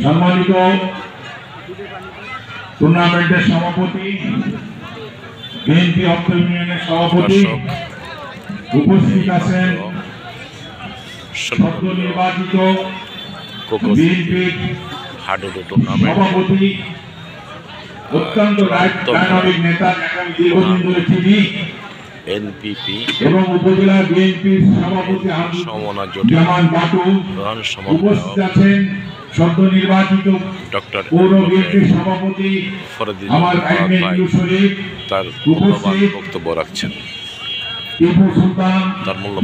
সম্মানিত টুর্নামেন্টের সভাপতি, বিএনপি অর্থ ইউনিয়নের সভাপতি, উপস্থিত আছেন সদ্য নির্বাচিত বিএনপির সভাপতি, অত্যন্ত ডায়নামিক নেতা, আগামী দীর্ঘদিন ধরে তিনি এনপিপি এবং উপজেলা বিএনপির সভাপতি জামান বাটু, উপস্থিত আছেন সদ্য নির্বাচিত পৌর বিএনপির সভাপতি আমার তার মূল্যবান বক্তব্য রাখছেন। টিপু সুলতান,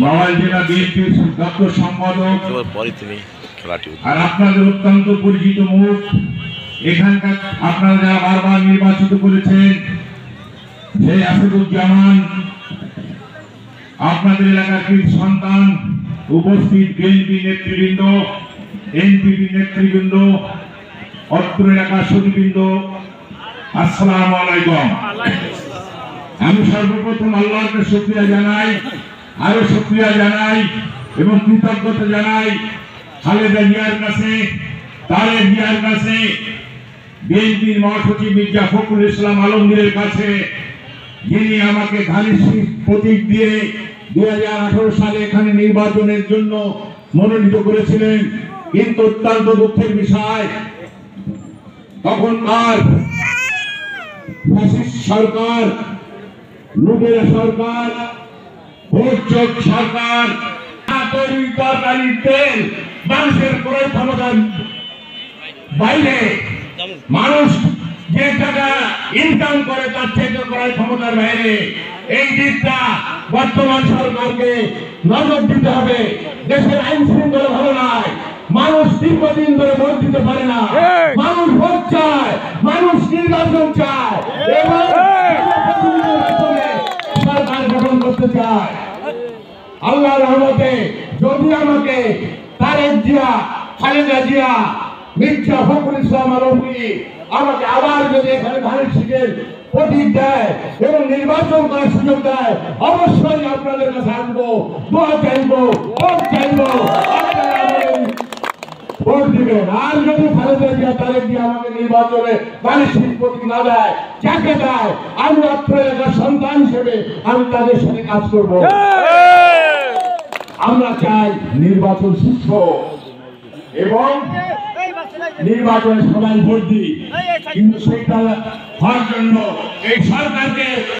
নওয়াল জেলা বিএনপির দপ্তর সম্পাদক, পরে তিনি খেলাটি আর আপনাদের অত্যন্ত পরিচিত মুখ, এখানকার আপনারা যারা বারবার নির্বাচিত করেছেন সেই আসাদুজ্জামান, আপনাদের এলাকার কৃতি সন্তান, উপস্থিত বিএনপি নেতৃবৃন্দ, এনপিপি নেতৃবৃন্দ, অত্র এলাকার সুদীবৃন্দ, আসসালামু আলাইকুম। আমি সর্বপ্রথম আল্লাহকে শুকরিয়া জানাই, আরো শুকরিয়া জানাই এবং কৃতজ্ঞতা জানাই খালেদা জিয়ার কাছে, তারেক জিয়ার কাছে, বিএনপির মহাসচিব মির্জা ফখরুল ইসলাম আলমগীরের কাছে, যিনি আমাকে ধানের শীষ প্রতীক দিয়ে 2018 সালে এখানে নির্বাচনের জন্য মনোনীত করেছিলেন। কিন্তু অত্যন্ত দুঃখের বিষয়, তখনকার ফ্যাসিস্ট সরকার, লুটেরা সরকার, ভোটচোর সরকার তৈরি তরকারি তেল মানুষের ক্রয় ক্ষমতার বাইরে, মানুষ যে টাকা ইনকাম করে তার থেকে ক্রয় ক্ষমতার বাইরে, এই দিকটা বর্তমান সরকারকে নজর দিতে হবে। দেশের আইন শৃঙ্খলা ভালো নয়, মানুষ দীর্ঘদিন ধরে ভোট দিতে পারে না, মানুষ ভোট চায়, মানুষ নির্বাচন চায় এবং সরকার গঠন করতে চায়। আল্লাহর রহমতে যদি আমাকে তারেক জিয়া, খালেদা জিয়া, মির্জা ফখরুল ইসলাম আলমগীর আমাকে আবার যদি এখানে ধানের শীষের প্রতীক দেয় এবং নির্বাচন করার সুযোগ দেয়, অবশ্যই আপনাদের কাছে আসবো, দোয়া চাইবো, ভোট চাইবো, আপনারা ভোট দিবেন। আর যদি খালেদা জিয়া, তারেক জিয়া আমাকে নির্বাচনে ধানের শীষ প্রতীক না দেয়, যাকে দেয়, আমি অত্র এলাকার সন্তান হিসেবে আমি তাদের সাথে কাজ করব। আমরা চাই নির্বাচন সুস্থ এবং নির্বাচনে সবাই ভোট দিই, কিন্তু সেইটা হওয়ার জন্য এই সরকারকে